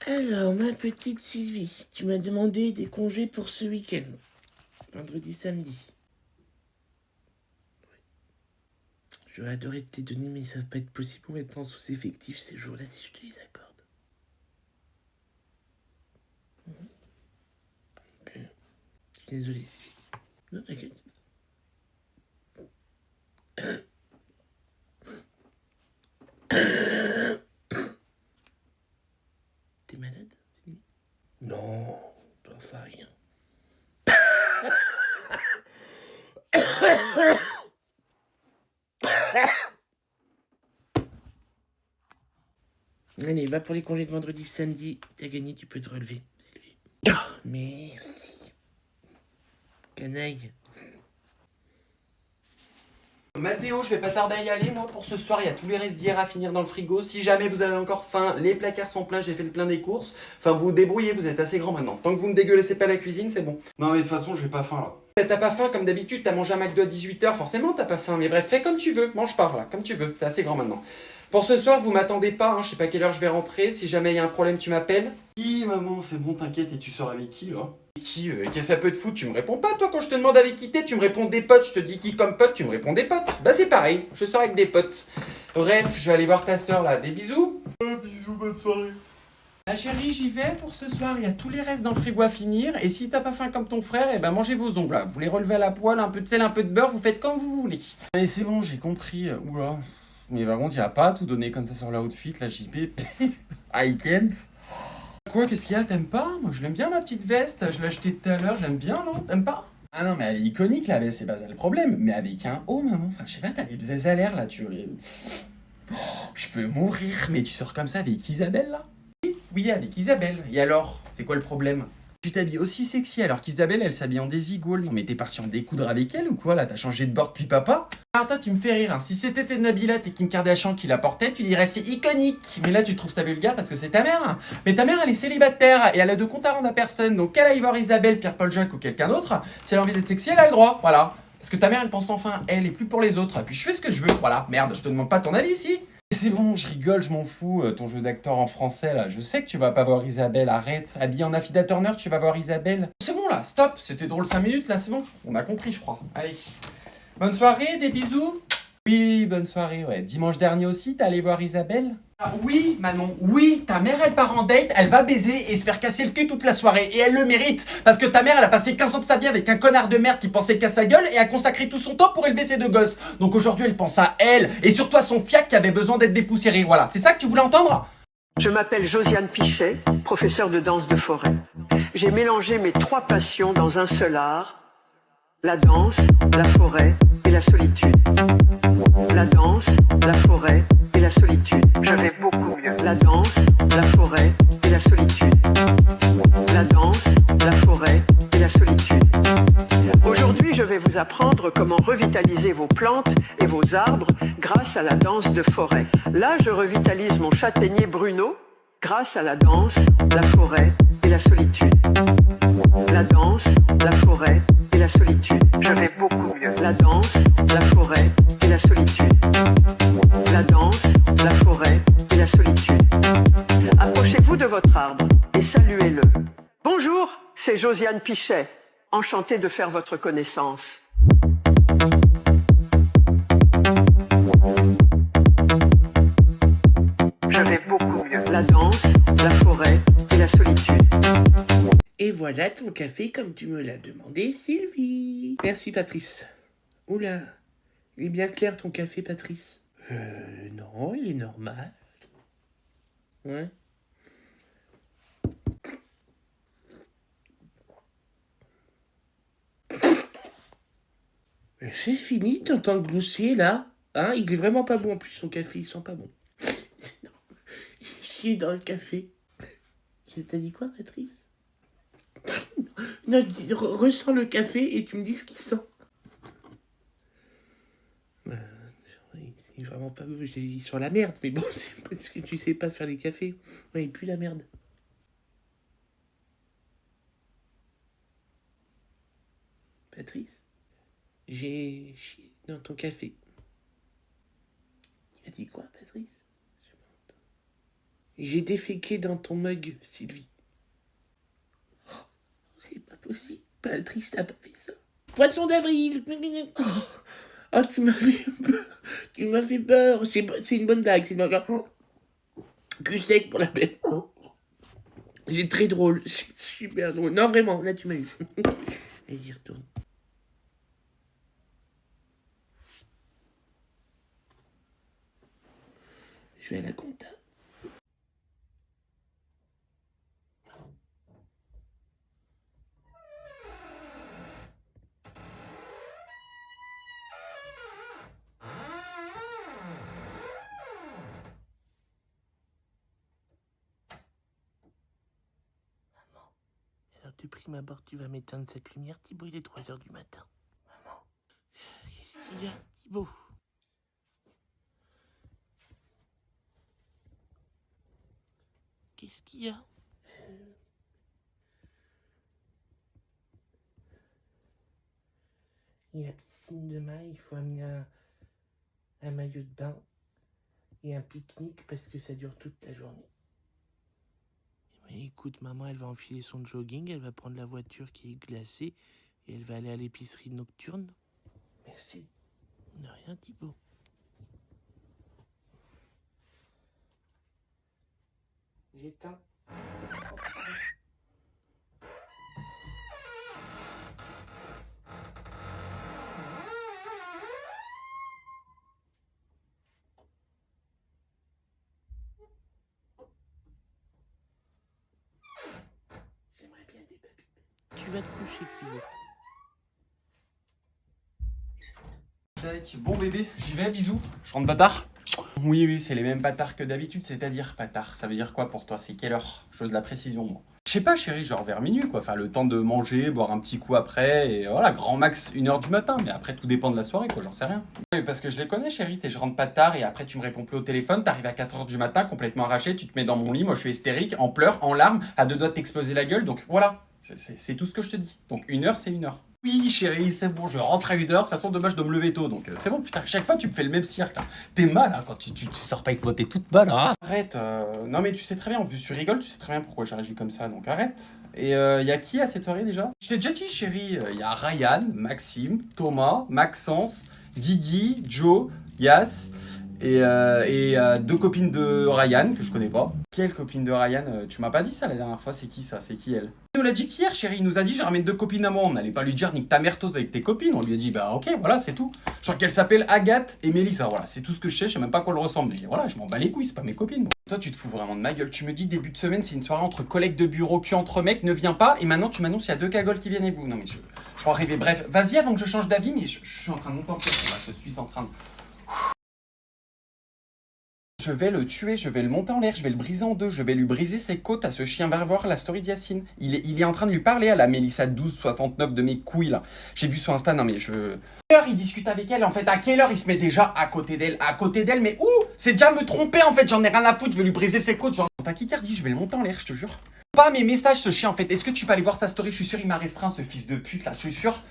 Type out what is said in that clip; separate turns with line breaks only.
Alors, ma petite Sylvie, tu m'as demandé des congés pour ce week-end. Vendredi, samedi. J'aurais adoré te les donner, mais ça va pas être possible pour mettre en sous-effectif ces jours-là si je te les accorde. Ok. Je suis désolé, Sylvie. Non, t'inquiète. T'es malade, Sylvie? Non, t'en fais rien. Allez, va pour les congés de vendredi, samedi. T'as gagné, tu peux te relever, Sylvie. Oh, merci. Canaille.
Mathéo, je vais pas tarder à y aller, moi, pour ce soir, il y a tous les restes d'hier à finir dans le frigo. Si jamais vous avez encore faim, les placards sont pleins, j'ai fait le plein des courses. Enfin, vous vous débrouillez, vous êtes assez grand maintenant. Tant que vous me dégueulassez pas la cuisine, c'est bon. Non mais de toute façon, j'ai pas faim là. T'as pas faim comme d'habitude, t'as mangé un McDo à 18h, forcément t'as pas faim. Mais bref, fais comme tu veux, mange pas là, comme tu veux, t'es assez grand maintenant. Pour ce soir, vous m'attendez pas, hein, je sais pas à quelle heure je vais rentrer. Si jamais il y a un problème, tu m'appelles. Oui, maman, c'est bon, t'inquiète, et tu sors avec qui là? Qui Qu'est-ce que ça peut te foutre? Tu me réponds pas, toi, quand je te demande avec qui t'es, tu me réponds des potes. Je te dis qui comme pote, tu me réponds des potes. Bah, c'est pareil, je sors avec des potes. Bref, je vais aller voir ta soeur là. Des bisous. Bisous, bonne soirée. Ma chérie, j'y vais pour ce soir. Il y a tous les restes dans le frigo à finir. Et si t'as pas faim comme ton frère, eh ben mangez vos ongles là. Vous les relevez à la poêle, un peu de sel, un peu de beurre, vous faites comme vous voulez. Allez, c'est bon, j'ai compris. Oula. Mais par contre, y a pas à tout donner comme ça sur la outfit, la JP. I can't. Quoi, qu'est-ce qu'il y a? T'aimes pas? Moi je l'aime bien ma petite veste, je l'ai achetée tout à l'heure, j'aime bien, non? T'aimes pas? Ah non, mais elle est iconique la veste, c'est pas ça le problème. Mais avec un haut, maman, enfin je sais pas, t'as les bzaises à l'air là, tu. Oh, je peux mourir, mais tu sors comme ça avec Isabelle là? Oui, avec Isabelle. Et alors? C'est quoi le problème? Tu t'habilles aussi sexy alors qu'Isabelle elle s'habille en désigual. Non mais t'es parti en découdre avec elle ou quoi là? T'as changé de bord depuis papa? Alors toi tu me fais rire, hein. Si c'était tes Nabila et Kim Kardashian qui la portaient, tu dirais c'est iconique. Mais là tu trouves ça vulgaire parce que c'est ta mère, hein. Mais ta mère elle est célibataire et elle a de compte à rendre à personne. Donc qu'elle aille voir Isabelle, Pierre-Paul Jacques ou quelqu'un d'autre, si elle a envie d'être sexy, elle a le droit. Voilà. Parce que ta mère elle pense enfin elle et plus pour les autres. Et puis je fais ce que je veux. Voilà. Merde, je te demande pas ton avis ici. C'est bon, je rigole, je m'en fous, ton jeu d'acteur en français là. Je sais que tu vas pas voir Isabelle, arrête. Habillé en Affida Turner, tu vas voir Isabelle. C'est bon là, stop, c'était drôle 5 minutes là, c'est bon. On a compris, je crois. Allez. Bonne soirée, des bisous. Oui, bonne soirée, ouais. Dimanche dernier aussi, t'es allé voir Isabelle? Ah, oui, Manon, oui, ta mère elle part en date, elle va baiser et se faire casser le cul toute la soirée. Et elle le mérite, parce que ta mère elle a passé 15 ans de sa vie avec un connard de merde qui pensait qu'à sa gueule et a consacré tout son temps pour élever ses deux gosses. Donc aujourd'hui elle pense à elle, et surtout à son fiac qui avait besoin d'être dépoussiéré. Voilà, c'est ça que tu voulais entendre?
Je m'appelle Josiane Pichet, professeure de danse de forêt. J'ai mélangé mes 3 passions dans un seul art, la danse, la forêt et la solitude. La danse, la forêt et la solitude. Je vais beaucoup mieux. La danse, la forêt et la solitude. La danse, la forêt et la solitude. Aujourd'hui, je vais vous apprendre comment revitaliser vos plantes et vos arbres grâce à la danse de forêt. Là, je revitalise mon châtaignier Bruno grâce à la danse, la forêt et la solitude. La danse, la forêt et la solitude. Je vais beaucoup mieux. La danse, la forêt et la solitude. La danse, la forêt et la solitude. Approchez-vous de votre arbre et saluez-le. Bonjour, c'est Josiane Pichet. Enchantée de faire votre connaissance. Je vais beaucoup mieux. La danse, la forêt et la solitude.
Et voilà ton café comme tu me l'as demandé, Sylvie. Merci, Patrice. Oula, il est bien clair ton café, Patrice. Non, il est normal. Ouais. C'est fini, t'entends glousser là? Hein, il est vraiment pas bon en plus, son café, il sent pas bon. J'ai chié dans le café. T'as dit quoi, Patrice? Non, je dis, ressens le café et tu me dis ce qu'il sent. Il est vraiment pas bon, il sent la merde, mais bon, c'est parce que tu sais pas faire les cafés. Ouais, il pue la merde. Patrice, j'ai chié dans ton café. Tu as dit quoi, Patrice? J'ai déféqué dans ton mug, Sylvie. Oh, c'est pas possible. Patrice, t'as pas fait ça. Poisson d'avril. Oh, oh, tu m'as fait peur. Tu m'as fait peur. C'est une bonne blague. C'est une bonne blague. Oh. Cul sec pour la belle. Oh. J'ai très drôle. C'est super drôle. Non, vraiment, là, tu m'as eu. Et j'y retourne. Je vais à la compta. Alors, tu pries ma barre, tu vas m'éteindre cette lumière. Thibaut, il est 3h du matin. Maman, qu'est-ce qu'il y a, Thibaut? Qu'est-ce qu'il y a? Il y a la piscine demain, il faut amener un maillot de bain et un pique-nique parce que ça dure toute la journée. Mais écoute, maman, elle va enfiler son jogging, elle va prendre la voiture qui est glacée et elle va aller à l'épicerie nocturne. Merci. De rien, Thibaut. J'éteins. J'aimerais bien des papilles. Tu vas te coucher, Thibaut.
Bon bébé, j'y vais, bisous. Je rentre pas tard? Oui, c'est les mêmes bâtards que d'habitude, c'est-à-dire bâtard. Ça veut dire quoi pour toi? C'est quelle heure? Je veux de la précision, moi. Je sais pas, chérie, genre vers minuit, quoi. Enfin, le temps de manger, boire un petit coup après, et voilà, grand max 1h du matin. Mais après, tout dépend de la soirée, quoi, j'en sais rien. Oui, parce que je les connais, chérie, je rentre pas tard, et après, tu me réponds plus au téléphone, t'arrives à 4h du matin, complètement arraché, tu te mets dans mon lit, moi je suis hystérique, en pleurs, en larmes, à 2 doigts de t'exploser la gueule, donc voilà. C'est tout ce que je te dis. Donc 1h, c'est 1h. Oui, chérie, c'est bon, je rentre à 1h. De toute façon, demain, je dois me lever tôt. Donc, c'est bon, putain, à chaque fois, tu me fais le même cirque, là. T'es mal, hein, quand tu sors pas avec moi, t'es toute mal, hein. Arrête, non, mais tu sais très bien, en plus, tu rigoles, tu sais très bien pourquoi j'ai réagi comme ça, donc arrête. Et y a qui à cette soirée déjà? Je t'ai déjà dit, chérie, y a Ryan, Maxime, Thomas, Maxence, Didi, Joe, Yas. Et 2 copines de Ryan que je connais pas. Quelle copine de Ryan? Tu m'as pas dit ça la dernière fois, c'est qui ça? C'est qui elle? Il nous l'a dit qu'hier, chérie, il nous a dit je ramène 2 copines à moi. On n'allait pas lui dire nique ta mère avec tes copines. On lui a dit bah ok, voilà, c'est tout. Genre qu'elle s'appelle Agathe et Mélissa, voilà, c'est tout ce que je sais même pas à quoi elle ressemble. Mais voilà, je m'en bats les couilles, c'est pas mes copines. Toi, tu te fous vraiment de ma gueule. Tu me dis début de semaine, c'est une soirée entre collègues de bureau, cul entre mecs, ne viens pas. Et maintenant, tu m'annonces il y a 2 cagoles qui viennent et vous. Non mais je crois arriver. Bref, vas-y avant que je change d'avis, mais je suis en train de monter en pression là. Je suis en train de. Je vais le tuer, je vais le monter en l'air, je vais le briser en deux, je vais lui briser ses côtes à ce chien. Va voir la story d'Yacine. Il est en train de lui parler à la Mélissa 1269 de mes couilles là. J'ai vu sur Insta, non mais je... À quelle heure il discute avec elle en fait? À quelle heure il se met déjà à côté d'elle? À côté d'elle, mais où? C'est déjà me tromper en fait, j'en ai rien à foutre, je vais lui briser ses côtes. Genre, t'as Kikardie, je vais le monter en l'air, je te jure. Pas mes messages ce chien en fait, est-ce que tu peux aller voir sa story? Je suis sûr il m'a restreint ce fils de pute là, je suis sûr.